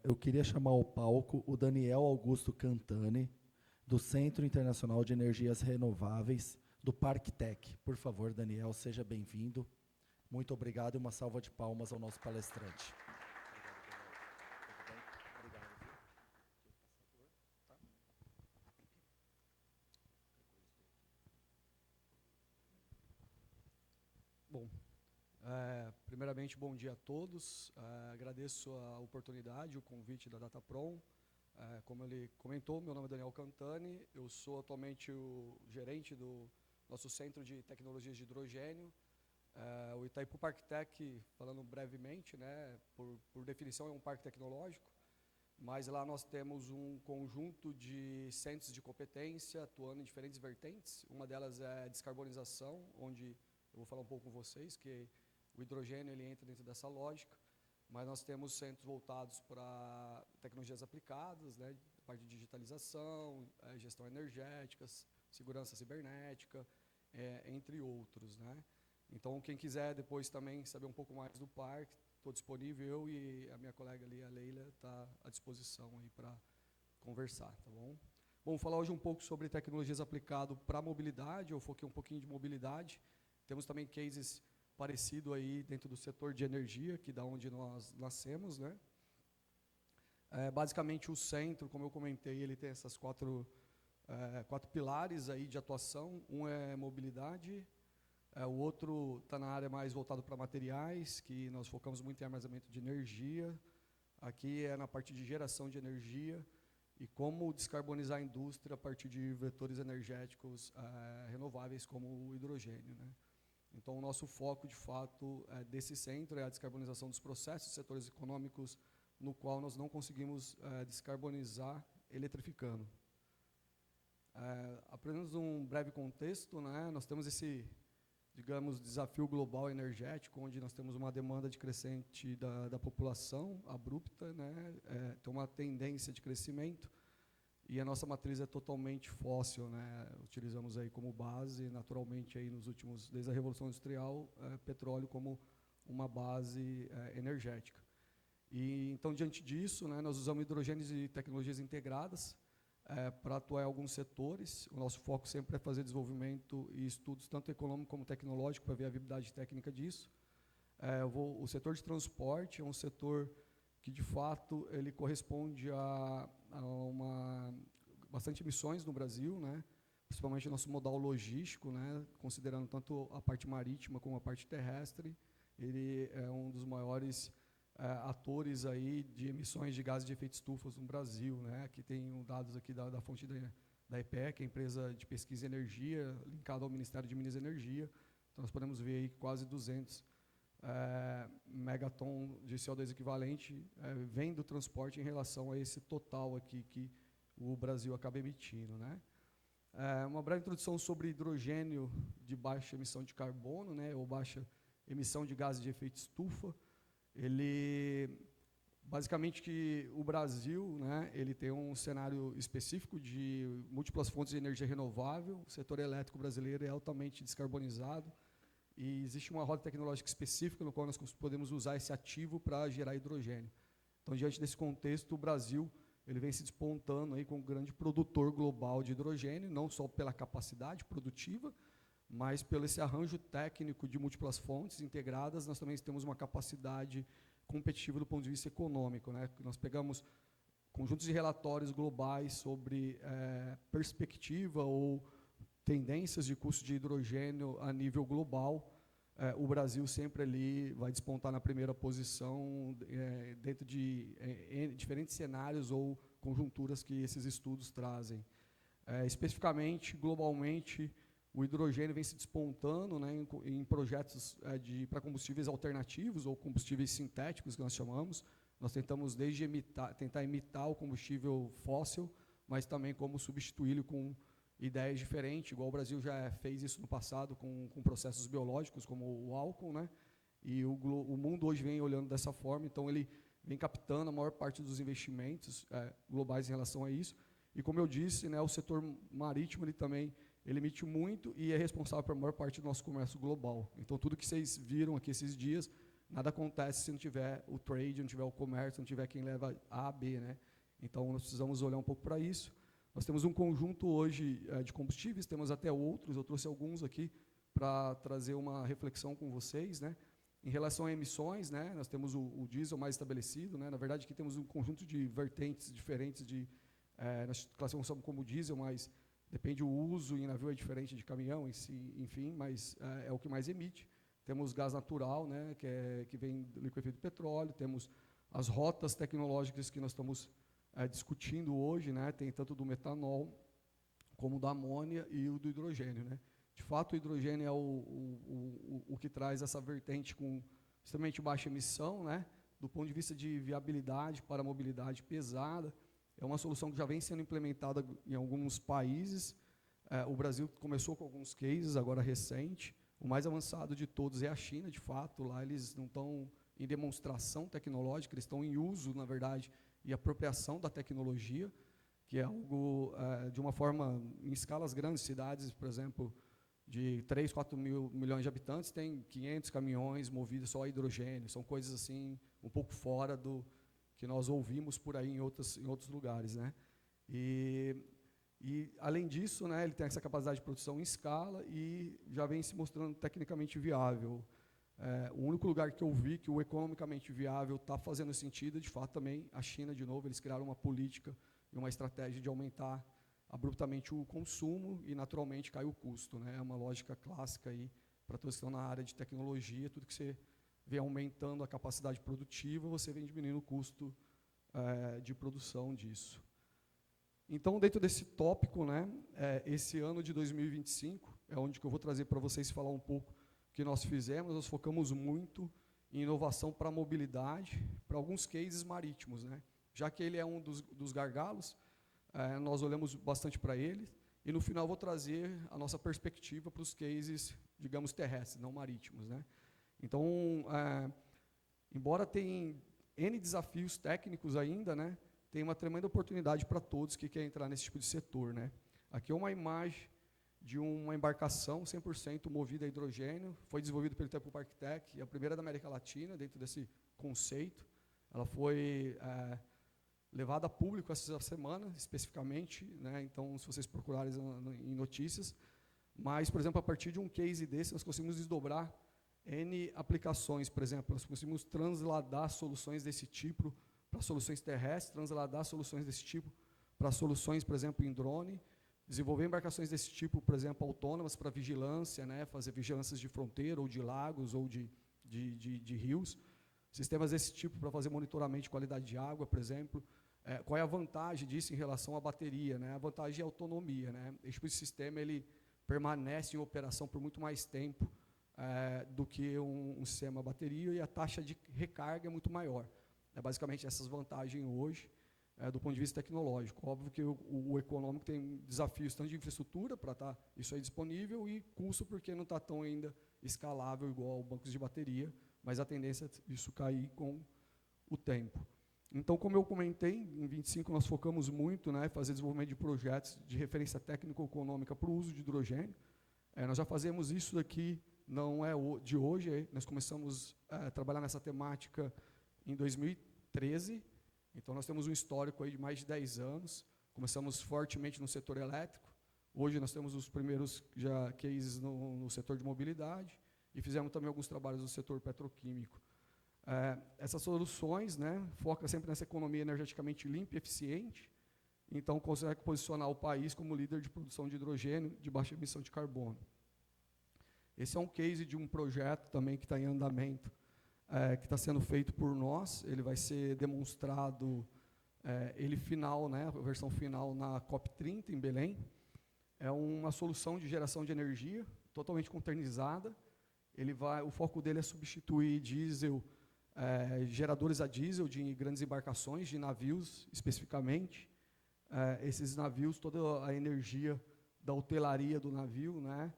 Eu queria chamar ao palco o Daniel Augusto Cantani, do Centro Internacional de Energias Renováveis, do Parktec. Por favor, Daniel, seja bem-vindo. Muito obrigado e uma salva de palmas ao nosso palestrante. Bom, primeiramente, bom dia a todos. Agradeço a oportunidade, o convite da Dataprom. Como ele comentou, meu nome é Daniel Cantani, eu sou atualmente o gerente do nosso Centro de Tecnologias de Hidrogênio. O Itaipu Parktec, falando brevemente, né, por definição é um parque tecnológico, mas lá nós temos um conjunto de centros de competência atuando em diferentes vertentes. Uma delas é a descarbonização, onde eu vou falar um pouco com vocês, que o hidrogênio ele entra dentro dessa lógica, mas nós temos centros voltados para tecnologias aplicadas, né, parte de digitalização, gestão energética, segurança cibernética, entre outros, né. Então, quem quiser depois também saber um pouco mais do parque, estou disponível, eu e a minha colega ali, a Leila, está à disposição aí para conversar, tá bom? Bom, vou falar hoje um pouco sobre tecnologias aplicadas para mobilidade, eu foquei um pouquinho de mobilidade, temos também cases parecidos aí dentro do setor de energia, que é da onde nós nascemos, né? Basicamente o centro, como eu comentei, ele tem essas quatro pilares aí de atuação, um é mobilidade, o outro está na área mais voltado para materiais, que nós focamos muito em armazenamento de energia. Aqui é na parte de geração de energia e como descarbonizar a indústria a partir de vetores energéticos renováveis, como o hidrogênio, né? Então, o nosso foco, de fato, desse centro é a descarbonização dos processos, setores econômicos, no qual nós não conseguimos descarbonizar eletrificando. Apenas um breve contexto, né? Nós temos esse, digamos, desafio global energético, onde nós temos uma demanda de crescente da população abrupta, né? Tem uma tendência de crescimento, e a nossa matriz é totalmente fóssil, né? Utilizamos aí como base, naturalmente, aí nos últimos, desde a Revolução Industrial, petróleo como uma base energética. E, então, diante disso, né, nós usamos hidrogênios e tecnologias integradas, para atuar em alguns setores. O nosso foco sempre é fazer desenvolvimento e estudos, tanto econômico como tecnológico, para ver a viabilidade técnica disso. O setor de transporte é um setor que, de fato, ele corresponde a bastante emissões no Brasil, né? Principalmente o nosso modal logístico, né? Considerando tanto a parte marítima como a parte terrestre. Ele é um dos maiores atores aí de emissões de gases de efeito estufa no Brasil, né? Aqui tem dados aqui da fonte da EPEC, a empresa de pesquisa e energia, linkada ao Ministério de Minas e Energia. Então, nós podemos ver aí que quase 200 megaton de CO2 equivalente vem do transporte em relação a esse total aqui que o Brasil acaba emitindo, né? Uma breve introdução sobre hidrogênio de baixa emissão de carbono, né, ou baixa emissão de gases de efeito estufa. Ele, basicamente, que o Brasil, né, ele tem um cenário específico de múltiplas fontes de energia renovável, o setor elétrico brasileiro é altamente descarbonizado, e existe uma roda tecnológica específica no qual nós podemos usar esse ativo para gerar hidrogênio. Então, diante desse contexto, o Brasil ele vem se despontando aí como um grande produtor global de hidrogênio, não só pela capacidade produtiva, mas pelo esse arranjo técnico de múltiplas fontes integradas, nós também temos uma capacidade competitiva do ponto de vista econômico, né? Nós pegamos conjuntos de relatórios globais sobre perspectiva ou tendências de custo de hidrogênio a nível global. O Brasil sempre ali vai despontar na primeira posição dentro de diferentes cenários ou conjunturas que esses estudos trazem. Especificamente, globalmente, o hidrogênio vem se despontando, né, em projetos para combustíveis alternativos ou combustíveis sintéticos, que nós chamamos. Nós tentamos desde tentar imitar o combustível fóssil, mas também como substituí-lo com ideias diferentes, igual o Brasil já fez isso no passado com processos biológicos, como o álcool, né? E o mundo hoje vem olhando dessa forma, então ele vem captando a maior parte dos investimentos globais em relação a isso. E como eu disse, né, o setor marítimo ele emite muito e é responsável pela maior parte do nosso comércio global. Então, tudo que vocês viram aqui esses dias nada acontece se não tiver o trade, não tiver o comércio, não tiver quem leva A a B, né? Então, nós precisamos olhar um pouco para isso. Nós temos um conjunto hoje de combustíveis, temos até outros, eu trouxe alguns aqui para trazer uma reflexão com vocês, né? Em relação a emissões, né, nós temos o diesel mais estabelecido, né? Na verdade, aqui temos um conjunto de vertentes diferentes nós classificamos como diesel, mas depende o uso, em navio é diferente de caminhão, em si, enfim, mas é o que mais emite. Temos gás natural, né, que vem do liquefeito de petróleo, temos as rotas tecnológicas que nós estamos discutindo hoje, né, tem tanto do metanol como da amônia e o do hidrogênio, né. De fato, o hidrogênio é o que traz essa vertente com extremamente baixa emissão, né, do ponto de vista de viabilidade para a mobilidade pesada. É uma solução que já vem sendo implementada em alguns países. O Brasil começou com alguns cases, agora recente. O mais avançado de todos é a China, de fato. Lá eles não estão em demonstração tecnológica, eles estão em uso, na verdade, e apropriação da tecnologia, que é algo, de uma forma, em escalas grandes, cidades, por exemplo, de 3, 4 milhões de habitantes, tem 500 caminhões movidos só a hidrogênio. São coisas assim, um pouco fora do que nós ouvimos por aí em outros lugares, né? E além disso, né, ele tem essa capacidade de produção em escala e já vem se mostrando tecnicamente viável. O único lugar que eu vi que o economicamente viável está fazendo sentido, de fato, também a China, de novo, eles criaram uma política e uma estratégia de aumentar abruptamente o consumo e, naturalmente, cai o custo, né? É uma lógica clássica aí para todos que estão na área de tecnologia, tudo que você vem aumentando a capacidade produtiva, você vem diminuindo o custo de produção disso. Então, dentro desse tópico, né, esse ano de 2025, é onde que eu vou trazer para vocês falar um pouco o que nós fizemos. Nós focamos muito em inovação para a mobilidade, para alguns cases marítimos, né? Já que ele é um dos gargalos, nós olhamos bastante para ele, e no final vou trazer a nossa perspectiva para os cases, digamos, terrestres, não marítimos, né? Então, embora tenha N desafios técnicos ainda, né, tem uma tremenda oportunidade para todos que querem entrar nesse tipo de setor, né? Aqui é uma imagem de uma embarcação 100% movida a hidrogênio, foi desenvolvida pelo Tempo Parktech, é a primeira da América Latina dentro desse conceito. Ela foi levada a público essa semana, especificamente, né? Então, se vocês procurarem em notícias, mas, por exemplo, a partir de um case desse, nós conseguimos desdobrar N aplicações. Por exemplo, nós conseguimos transladar soluções desse tipo para soluções terrestres, transladar soluções desse tipo para soluções, por exemplo, em drone, desenvolver embarcações desse tipo, por exemplo, autônomas para vigilância, né, fazer vigilâncias de fronteira, ou de lagos, ou de rios, sistemas desse tipo para fazer monitoramento de qualidade de água, por exemplo. Qual é a vantagem disso em relação à bateria, né? A vantagem é a autonomia, né? Esse tipo de sistema ele permanece em operação por muito mais tempo do que um sistema bateria, e a taxa de recarga é muito maior. Basicamente, essas vantagens hoje, do ponto de vista tecnológico. Óbvio que o econômico tem desafios tanto de infraestrutura para estar isso aí disponível, e custo porque não está tão ainda escalável igual bancos de bateria, mas a tendência é isso cair com o tempo. Então, como eu comentei, em 25 nós focamos muito, né, fazer desenvolvimento de projetos de referência técnico-econômica para o uso de hidrogênio. Nós já fazemos isso daqui, não é de hoje, nós começamos a trabalhar nessa temática em 2013, então nós temos um histórico aí de mais de 10 anos, começamos fortemente no setor elétrico, hoje nós temos os primeiros já cases no setor de mobilidade, e fizemos também alguns trabalhos no setor petroquímico. Essas soluções, né, focam sempre nessa economia energeticamente limpa e eficiente, então consegue posicionar o país como líder de produção de hidrogênio de baixa emissão de carbono. Esse é um case de um projeto também que está em andamento, que está sendo feito por nós. Ele vai ser demonstrado, ele final, né, a versão final na COP30 em Belém. É uma solução de geração de energia totalmente containerizada. O foco dele é substituir diesel, geradores a diesel de grandes embarcações, de navios especificamente. Esses navios, toda a energia da hotelaria do navio, né,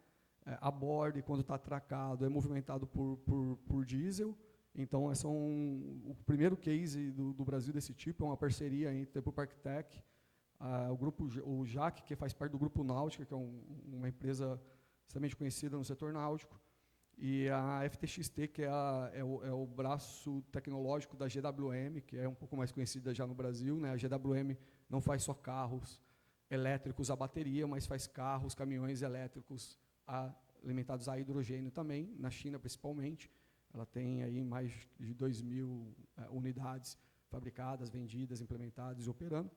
a bordo, quando está atracado, é movimentado por diesel. Então, esse é o primeiro case do Brasil desse tipo, é uma parceria entre Tempo Parktech, o JAC, que faz parte do Grupo Náutica, que é uma empresa extremamente conhecida no setor náutico, e a FTXT, que é o braço tecnológico da GWM, que é um pouco mais conhecida já no Brasil, né? A GWM não faz só carros elétricos a bateria, mas faz carros, caminhões elétricos alimentados a hidrogênio também, na China principalmente. Ela tem aí mais de 2.000 unidades fabricadas, vendidas, implementadas e operando.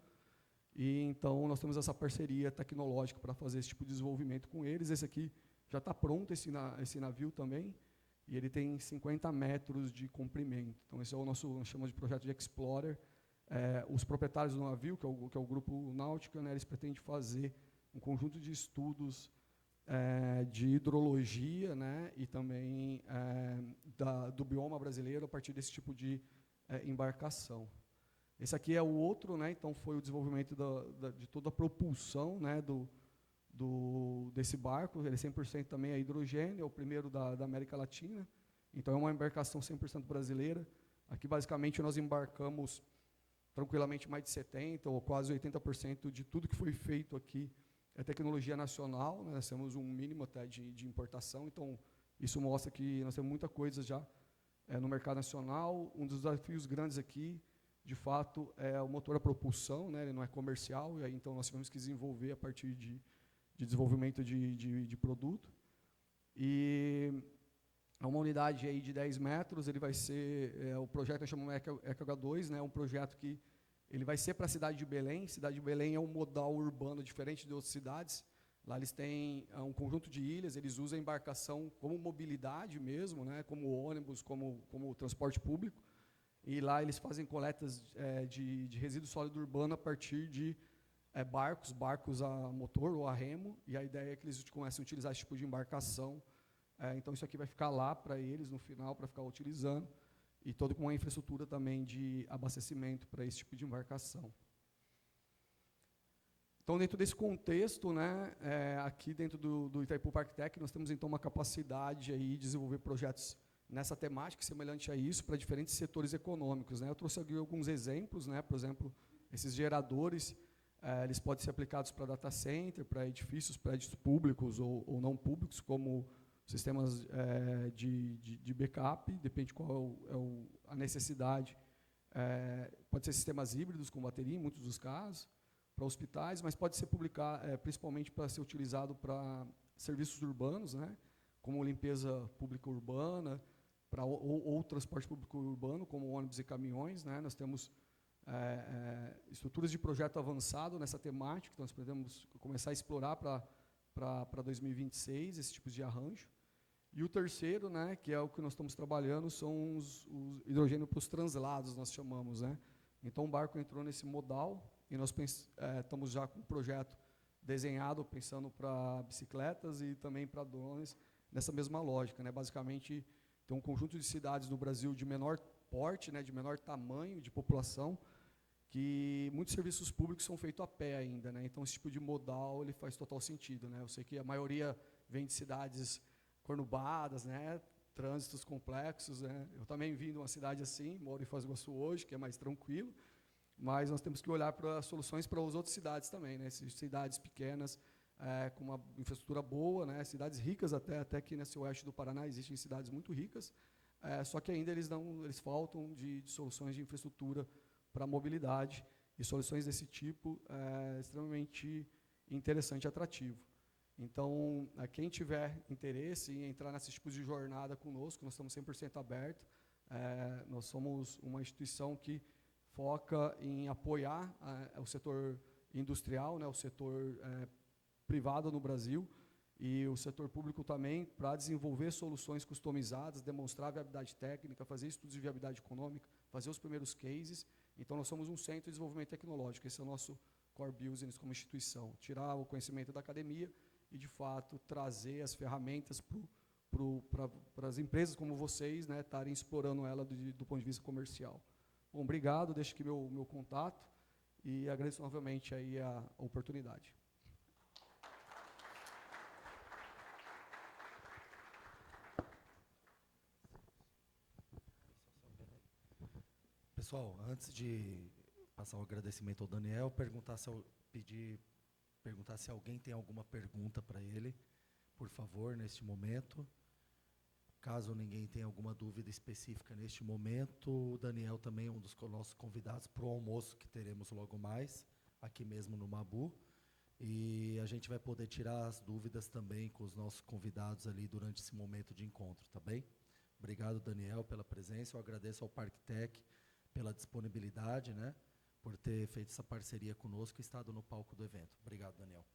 E então nós temos essa parceria tecnológica para fazer esse tipo de desenvolvimento com eles. Esse aqui já está pronto, esse navio também, e ele tem 50 metros de comprimento. Então esse é o nosso, nós chamamos de projeto de Explorer. Os proprietários do navio, que é o grupo Náutica, né, eles pretendem fazer um conjunto de estudos de hidrologia, né, e também do bioma brasileiro a partir desse tipo de embarcação. Esse aqui é o outro, né, então foi o desenvolvimento de toda a propulsão, né, desse barco. Ele é 100% também a hidrogênio, é o primeiro da América Latina, então é uma embarcação 100% brasileira. Aqui basicamente nós embarcamos tranquilamente mais de 70% ou quase 80% de tudo que foi feito aqui é tecnologia nacional, né? Nós temos um mínimo até de importação, então isso mostra que nós temos muita coisa já no mercado nacional. Um dos desafios grandes aqui, de fato, é o motor a propulsão, né? Ele não é comercial, e aí então nós tivemos que desenvolver a partir de desenvolvimento de produto. E é uma unidade aí de 10 metros, ele vai ser, o projeto nós chamamos EcoH2, né? Um projeto que ele vai ser para a cidade de Belém. Cidade de Belém é um modal urbano diferente de outras cidades. Lá eles têm um conjunto de ilhas, eles usam a embarcação como mobilidade mesmo, né, como ônibus, como transporte público. E lá eles fazem coletas de resíduo sólido urbano a partir de barcos a motor ou a remo. E a ideia é que eles comecem a utilizar esse tipo de embarcação. Então isso aqui vai ficar lá para eles no final, para ficar utilizando. E toda com uma infraestrutura também de abastecimento para esse tipo de embarcação. Então, dentro desse contexto, né, aqui dentro do Itaipu ParkTech, nós temos então uma capacidade aí de desenvolver projetos nessa temática, semelhante a isso, para diferentes setores econômicos, né. Eu trouxe aqui alguns exemplos, né, por exemplo, esses geradores, eles podem ser aplicados para data center, para edifícios, prédios públicos ou não públicos, como sistemas de backup, depende qual a necessidade. Pode ser sistemas híbridos com bateria, em muitos dos casos, para hospitais, mas pode ser principalmente para ser utilizado para serviços urbanos, né, como limpeza pública urbana, ou transporte público urbano, como ônibus e caminhões, né. Nós temos estruturas de projeto avançado nessa temática, então nós podemos começar a explorar para 2026, esses tipos de arranjo. E o terceiro, né, que é o que nós estamos trabalhando, são os hidrogênio para os translados, nós chamamos, né. Então, o barco entrou nesse modal, e nós estamos já com um projeto desenhado, pensando para bicicletas e também para drones, nessa mesma lógica, né. Basicamente, tem um conjunto de cidades no Brasil de menor porte, né, de menor tamanho de população, que muitos serviços públicos são feitos a pé ainda, né. Então, esse tipo de modal ele faz total sentido, né. Eu sei que a maioria vem de cidades conurbadas, né, trânsitos complexos, né. Eu também vim de uma cidade assim, moro em Foz do Iguaçu hoje, que é mais tranquilo, mas nós temos que olhar para soluções para as outras cidades também, né, cidades pequenas, com uma infraestrutura boa, né, cidades ricas até aqui nesse oeste do Paraná existem cidades muito ricas, só que ainda eles faltam de soluções de infraestrutura para mobilidade, e soluções desse tipo extremamente interessante e atrativo. Então, quem tiver interesse em entrar nesses tipos de jornada conosco, nós estamos 100% abertos. Nós somos uma instituição que foca em apoiar o setor industrial, né, o setor privado no Brasil, e o setor público também, para desenvolver soluções customizadas, demonstrar viabilidade técnica, fazer estudos de viabilidade econômica, fazer os primeiros cases. Então, nós somos um centro de desenvolvimento tecnológico, esse é o nosso core business como instituição, tirar o conhecimento da academia e, de fato, trazer as ferramentas para as empresas como vocês, né, estarem explorando ela do ponto de vista comercial. Bom, obrigado, deixo aqui meu contato e agradeço novamente aí a oportunidade. Pessoal, antes de passar o agradecimento ao Daniel, perguntar se alguém tem alguma pergunta para ele, por favor, neste momento. Caso ninguém tenha alguma dúvida específica neste momento, o Daniel também é um dos nossos convidados para o almoço que teremos logo mais, aqui mesmo no Mabu. E a gente vai poder tirar as dúvidas também com os nossos convidados ali durante esse momento de encontro, tá bem? Obrigado, Daniel, pela presença. Eu agradeço ao ParkTech pela disponibilidade, né, por ter feito essa parceria conosco e estado no palco do evento. Obrigado, Daniel.